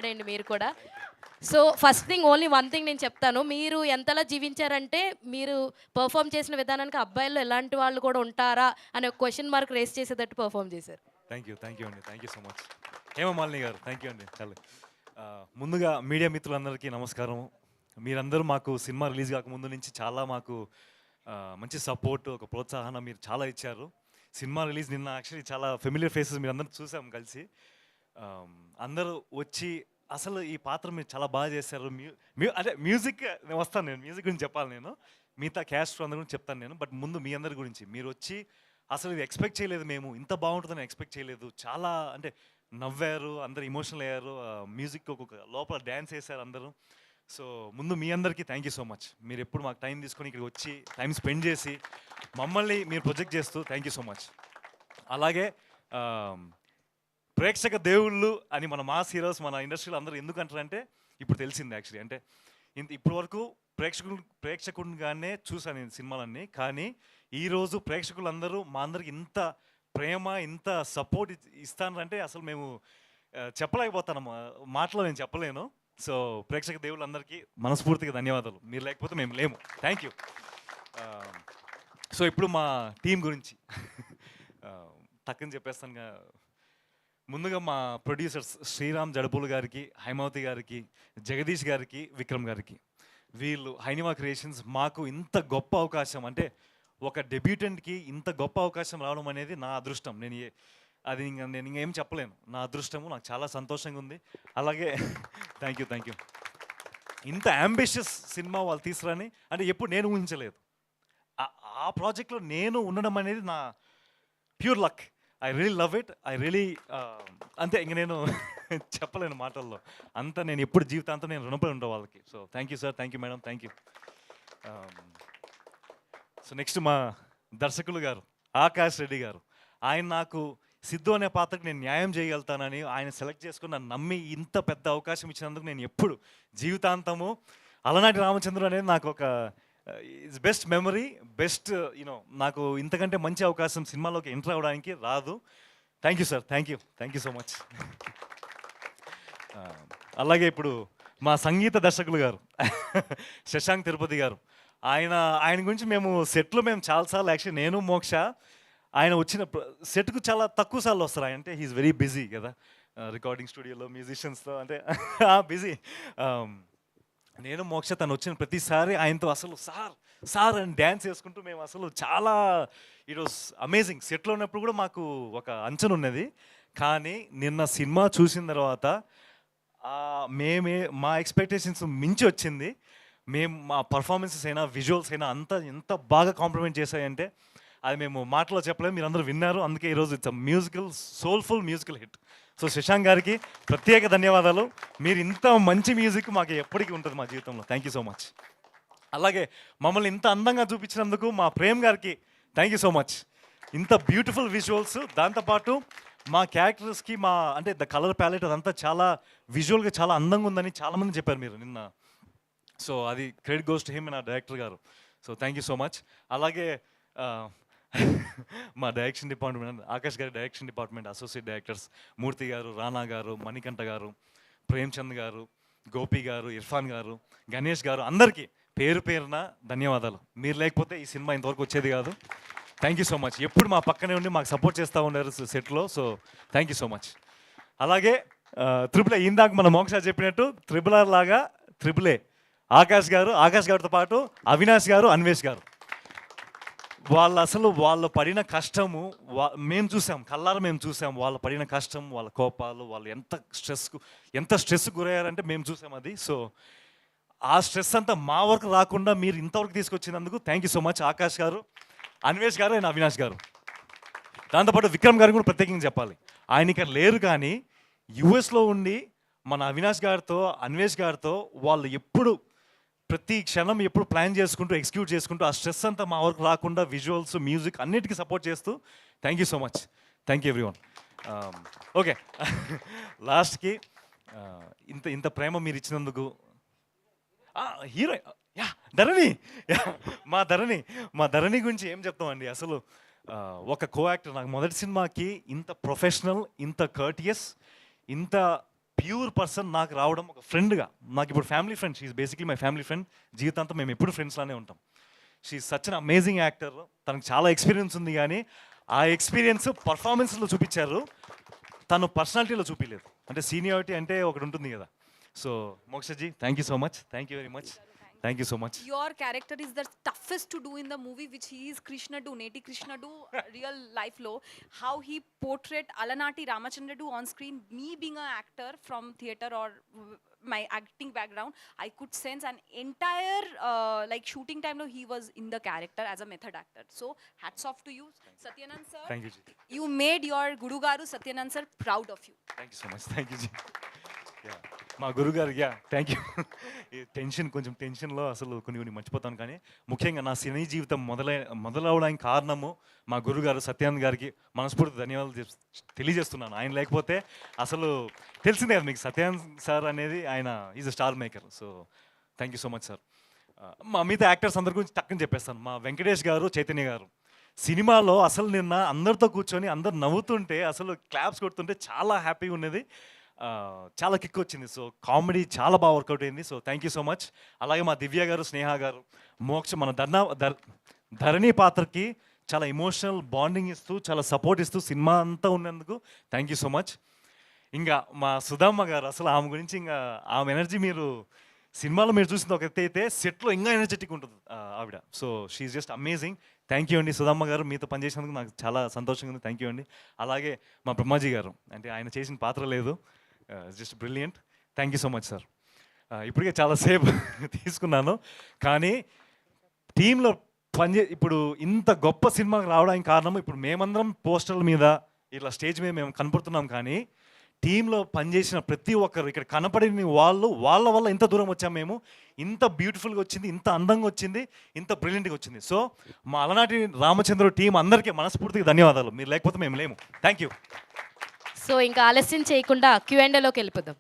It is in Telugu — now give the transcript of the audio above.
అండి మీరు కూడా. So, first thing only one thing నేను చెప్తాను. మీరు ఎంతలా జీవించారంటే, మీరు పెర్ఫార్మ్ చేసిన విధానానికి అబ్బాయిల్లో ఎలాంటి వాళ్ళు కూడా ఉంటారా? అనే ఒక క్వెషన్ మార్క్ రైజ్ చేసేటట్టు పెర్ఫార్మ్ చేశారు. థ్యాంక్ యూ అండి. Thank you so much. Hema Malini గారు థ్యాంక్ యూ అండి. చాలా ముందుగా మీడియా మిత్రులందరికీ నమస్కారం. మీరందరూ మాకు సినిమా రిలీజ్ కాకముందు నుంచి చాలా మాకు మంచి సపోర్ట్, ఒక ప్రోత్సాహన మీరు చాలా ఇచ్చారు. సినిమా రిలీజ్ నిన్న యాక్చువల్లీ చాలా ఫెమిలియర్ ఫేసెస్ మీరు అందరూ చూసాం కలిసి. అందరూ వచ్చి అసలు ఈ పాత్ర మీరు చాలా బాగా చేశారు. అంటే మ్యూజిక్ వస్తాను, నేను మ్యూజిక్ గురించి చెప్పాలి. నేను మిగతా క్యాస్ట్ అందరి గురించి చెప్తాను నేను. బట్ ముందు మీ అందరి గురించి మీరు వచ్చి అసలు ఇది ఎక్స్పెక్ట్ చేయలేదు, మేము ఇంత బాగుంటుందని ఎక్స్పెక్ట్ చేయలేదు. చాలా అంటే నవ్వారు, అందరు ఎమోషనల్ అయ్యారు, మ్యూజిక్ ఒక్కొక్క లోపల డ్యాన్స్ వేశారు అందరూ. సో ముందు మీ అందరికీ థ్యాంక్ యూ సో మచ్. మీరు ఎప్పుడు మాకు టైం తీసుకొని ఇక్కడికి వచ్చి టైం స్పెండ్ చేసి మమ్మల్ని మీరు ప్రొజెక్ట్ చేస్తూ థ్యాంక్ యూ సో మచ్. అలాగే ప్రేక్షక దేవుళ్ళు అని మన మాస్ హీరోస్ మన ఇండస్ట్రీలో అందరూ ఎందుకు అంటారంటే ఇప్పుడు తెలిసింది యాక్చువల్లీ. అంటే ఇప్పటి వరకు ప్రేక్షకుడిగానే చూసాను నేను సినిమాలన్నీ. కానీ ఈరోజు ప్రేక్షకులందరూ మా అందరికి ఇంత ప్రేమ, ఇంత సపోర్ట్ ఇస్తానంటే అసలు మేము చెప్పలేకపోతాను, మాటలో నేను చెప్పలేను. సో ప్రేక్షక దేవుళ్ళందరికీ మనస్ఫూర్తిగా ధన్యవాదాలు. మీరు లేకపోతే మేము లేము. Thank you. సో ఇప్పుడు మా టీం గురించి టక్కని చెప్పేస్తాను. ముందుగా మా ప్రొడ్యూసర్స్ శ్రీరామ్ జడపూలు గారికి, హైమావతి గారికి, జగదీష్ గారికి, విక్రమ్ గారికి, వీళ్ళు హైనివా క్రియేషన్స్ మాకు ఇంత గొప్ప అవకాశం, అంటే ఒక డెబ్యూటెంట్కి ఇంత గొప్ప అవకాశం రావడం అనేది నా అదృష్టం. నేను ఇంకేం చెప్పలేను, నా అదృష్టము. నాకు చాలా సంతోషంగా ఉంది. అలాగే థ్యాంక్ యూ. ఇంత అంబిషియస్ సినిమా వాళ్ళు తీసుకురాని అంటే ఎప్పుడు నేను ఊహించలేదు. ఆ ప్రాజెక్ట్లో నేను ఉండడం అనేది నా pure luck. I really love it. I really అంతే, ఇంక నేను చెప్పలేను మాటల్లో. అంతా నేను ఎప్పుడు జీవితాంతం నేను రుణపడి ఉంటాను వాళ్ళకి. So thank you sir, thank you madam, thank you. So next మా దర్శకులు గారు ఆకాష్ రెడ్డి గారు. ఆయన నాకు సిద్ధు అనే పాత్రకు నేను న్యాయం చేయగలుగుతానని ఆయన సెలెక్ట్ చేసుకుని నన్ను నమ్మి ఇంత పెద్ద అవకాశం ఇచ్చినందుకు నేను ఎప్పుడు జీవితాంతము అలనాటి రామచంద్రుడు అనేది నాకు ఒక it's best memory, best you know. నాకు ఇంతకంటే మంచి అవకాశం సినిమాలోకి ఎంటర్ అవ్వడానికి రాదు. Thank you sir, thank you so much. అలాగే ఇప్పుడు మా సంగీత దర్శకులు గారు శశాంక్ తిరుపతి గారు. ఆయన గురించి మేము సెట్లో చాలాసార్లు యాక్చువల్లీ నేను మోక్ష ఆయన వచ్చిన సెట్కు చాలా తక్కువ సార్లు వస్తారు. ఆయన అంటే హీఈస్ వెరీ బిజీ కదా, రికార్డింగ్ స్టూడియోలో మ్యూజిషియన్స్తో అంటే బిజీ. నేను మోక్ష తను వచ్చిన ప్రతిసారి ఆయనతో అసలు సార్ అని డ్యాన్స్ వేసుకుంటూ మేము అసలు చాలా ఇట్ వాస్ అమేజింగ్. సెట్లో ఉన్నప్పుడు కూడా మాకు ఒక అంచనా ఉన్నది. కానీ నిన్న సినిమా చూసిన తర్వాత మా ఎక్స్పెక్టేషన్స్ మించి వచ్చింది. మా పర్ఫార్మెన్సెస్ అయినా విజువల్స్ అయినా ఎంత బాగా కాంప్లిమెంట్ చేశాయంటే అది మేము మాటలో చెప్పలేము. మీరు అందరూ విన్నారు. అందుకే ఈరోజు it's musical, soulful musical hit. So Shashank గారికి ప్రత్యేక ధన్యవాదాలు. మీరు ఇంత మంచి మ్యూజిక్ మాకు ఎప్పటికీ ఉంటుంది మా జీవితంలో. Thank you so much. అలాగే మమ్మల్ని ఇంత అందంగా చూపించినందుకు మా ప్రేమ్ గారికి థ్యాంక్ యూ సో మచ్. ఇంత బ్యూటిఫుల్ విజువల్స్, దాంతోపాటు మా క్యారెక్టర్స్కి అంటే ద కలర్ ప్యాలెట్ అదంతా చాలా విజువల్గా చాలా అందంగా ఉందని చాలామంది చెప్పారు మీరు నిన్న. సో అది క్రెడిట్ గోస్ టు హిమ్, నా డైరెక్టర్ గారు. So thank you so much. అలాగే మా డైరెక్షన్ డిపార్ట్మెంట్, ఆకాష్ గారి డైరెక్షన్ డిపార్ట్మెంట్ అసోసియేట్ డైరెక్టర్స్ మూర్తి గారు, రానా గారు, మణికంఠ గారు, ప్రేమ్చంద్ గారు, గోపి గారు, ఇర్ఫాన్ గారు, గణేష్ గారు, అందరికీ పేరు పేరున ధన్యవాదాలు. మీరు లేకపోతే ఈ సినిమా ఇంతవరకు వచ్చేది కాదు. Thank you so much. ఎప్పుడు మా పక్కనే ఉండి మాకు సపోర్ట్ చేస్తూ ఉన్నారు సెట్లో. So thank you so much. అలాగే త్రిపుల్ ఏ, ఇందాక మన మోక్ష చెప్పినట్టు త్రిపుల్ ఆర్ లాగా త్రిపుల్ ఏ ఆకాష్ గారితో పాటు అవినాష్ గారు, అన్వేష్ గారు, వాళ్ళు పడిన కష్టము మేము చూసాం, కళ్ళారా మేము చూసాం. వాళ్ళు పడిన కష్టం, వాళ్ళ కోపాలు, వాళ్ళు ఎంత స్ట్రెస్ గురయ్యారంటే మేము చూసాం అది. సో ఆ స్ట్రెస్ అంతా మా వరకు రాకుండా మీరు ఇంతవరకు తీసుకొచ్చినందుకు thank you so much Akash గారు, అన్వేష్ గారు అండ్ అవినాష్ గారు. దాంతోపాటు విక్రమ్ గారు కూడా ప్రత్యేకంగా చెప్పాలి. ఆయన ఇక్కడ లేరు, కానీ యుఎస్లో ఉండి మన అవినాష్ గారితో, అన్వేష్ గారితో వాళ్ళు ఎప్పుడు ప్రతి క్షణం ఎప్పుడు ప్లాన్ చేసుకుంటూ ఎగ్జిక్యూట్ చేసుకుంటూ ఆ స్ట్రెస్ అంతా మా వరకు రాకుండా విజువల్స్, మ్యూజిక్ అన్నిటికీ సపోర్ట్ చేస్తూ thank you so much. Thank you everyone. Okay, లాస్ట్కి ఇంత ప్రేమ మీరు ఇచ్చినందుకు హీరో ధరణి, మా ధరణి గురించి ఏం చెప్తామండి. అసలు ఒక కో యాక్టర్. నాకు మొదటి సినిమాకి ఇంత ప్రొఫెషనల్, ఇంత కర్టియస్, ఇంత ప్యూర్ పర్సన్ నాకు రావడం ఒక ఫ్రెండ్గా, నాకు ఇప్పుడు family friend, she's basically my family friend. జీవితాంతం మేము ఎప్పుడు ఫ్రెండ్స్లానే ఉంటాం. She such an amazing actor. తనకు చాలా ఎక్స్పీరియన్స్ ఉంది, కానీ ఆ ఎక్స్పీరియన్స్ పర్ఫార్మెన్స్లో చూపించారు, తను పర్సనాలిటీలో చూపించలేదు. అంటే సీనియారిటీ అంటే ఒకటి ఉంటుంది కదా. So Mokshaji, thank you so much, thank you very much, thank you so much. Your character is the toughest to do in the movie, which he is Krishna do, Neti Krishna do, real life lo. How he portrayed Alanati Ramachandra do on screen. Me being an actor from theatre or my acting background, I could sense an entire like shooting time lo he was in the character as a method actor. So hats off to you, Satyanand sir. Thank you జీ, You made your Guru Garu Satyanand sir proud of you. Thank you so much, thank you జీ. మా గురుగారు, థ్యాంక్ యూ. ఈ కొంచెం టెన్షన్లో అసలు కొన్ని మర్చిపోతాను, కానీ ముఖ్యంగా నా సినీ జీవితం మొదలవడానికి కారణము మా గురుగారు సత్యానంద్ గారికి మనస్ఫూర్తి ధన్యవాదాలు తెలియజేస్తున్నాను. ఆయన లేకపోతే అసలు తెలిసిందే కదా మీకు, సత్యానంద్ సార్ అనేది ఆయన is a star maker. So thank you so much sir. మా మిగతా యాక్టర్స్ అందరి గురించి టక్కని చెప్పేస్తాను. మా వెంకటేష్ గారు, చైతన్య గారు సినిమాలో అసలు నిన్న అందరితో కూర్చొని అందరు నవ్వుతుంటే, అసలు క్లాప్స్ కొడుతుంటే చాలా హ్యాపీగా ఉన్నది, చాలా కిక్ వచ్చింది. సో కామెడీ చాలా బాగా వర్కౌట్ అయింది. So thank you so much. అలాగే మా దివ్య గారు, స్నేహ గారు, మోక్ష మన ధరణి పాత్రకి చాలా ఎమోషనల్ బాండింగ్ ఇస్తూ, చాలా సపోర్ట్ ఇస్తూ సినిమా అంతా ఉన్నందుకు థ్యాంక్ యూ సో మచ్. ఇంకా మా సుధామ్మ గారు, అసలు ఆమె గురించి ఇంకా ఆమె ఎనర్జీ మీరు సినిమాలో మీరు చూసింది ఒక ఎత్తు అయితే, సెట్లో ఇంకా ఎనర్జెటిక్ ఉంటుంది ఆవిడ. So she's just amazing. Thank you అండి సుధామ్మ గారు, మీతో పనిచేసినందుకు నాకు చాలా సంతోషంగా ఉంది. థ్యాంక్ యూ అండి. అలాగే మా బ్రహ్మాజీ గారు, అంటే ఆయన చేసిన పాత్ర లేదు, just brilliant. Thank you so much sir. ఇప్పటికే చాలాసేపు తీసుకున్నాను, కానీ టీంలో ఇప్పుడు ఇంత గొప్ప సినిమాకి రావడానికి కారణం, ఇప్పుడు మేమందరం పోస్టర్ల మీద ఇట్లా స్టేజ్ మీద మేము కనపడుతున్నాం, కానీ టీంలో పనిచేసిన ప్రతి ఒక్కరు, ఇక్కడ కనపడిన వాళ్ళ వల్ల ఇంత దూరం వచ్చాము మేము. ఇంత బ్యూటిఫుల్గా వచ్చింది, ఇంత అందంగా వచ్చింది, ఇంత బ్రిలియంట్గా వచ్చింది. సో మా అలనాటి రామచంద్ర టీం అందరికీ మనస్ఫూర్తిగా ధన్యవాదాలు. మీరు లేకపోతే మేము లేము. Thank you. సో ఇంకా ఆలస్యం చేయకుండా Q&Aలోకి వెళ్ళిపోదాం.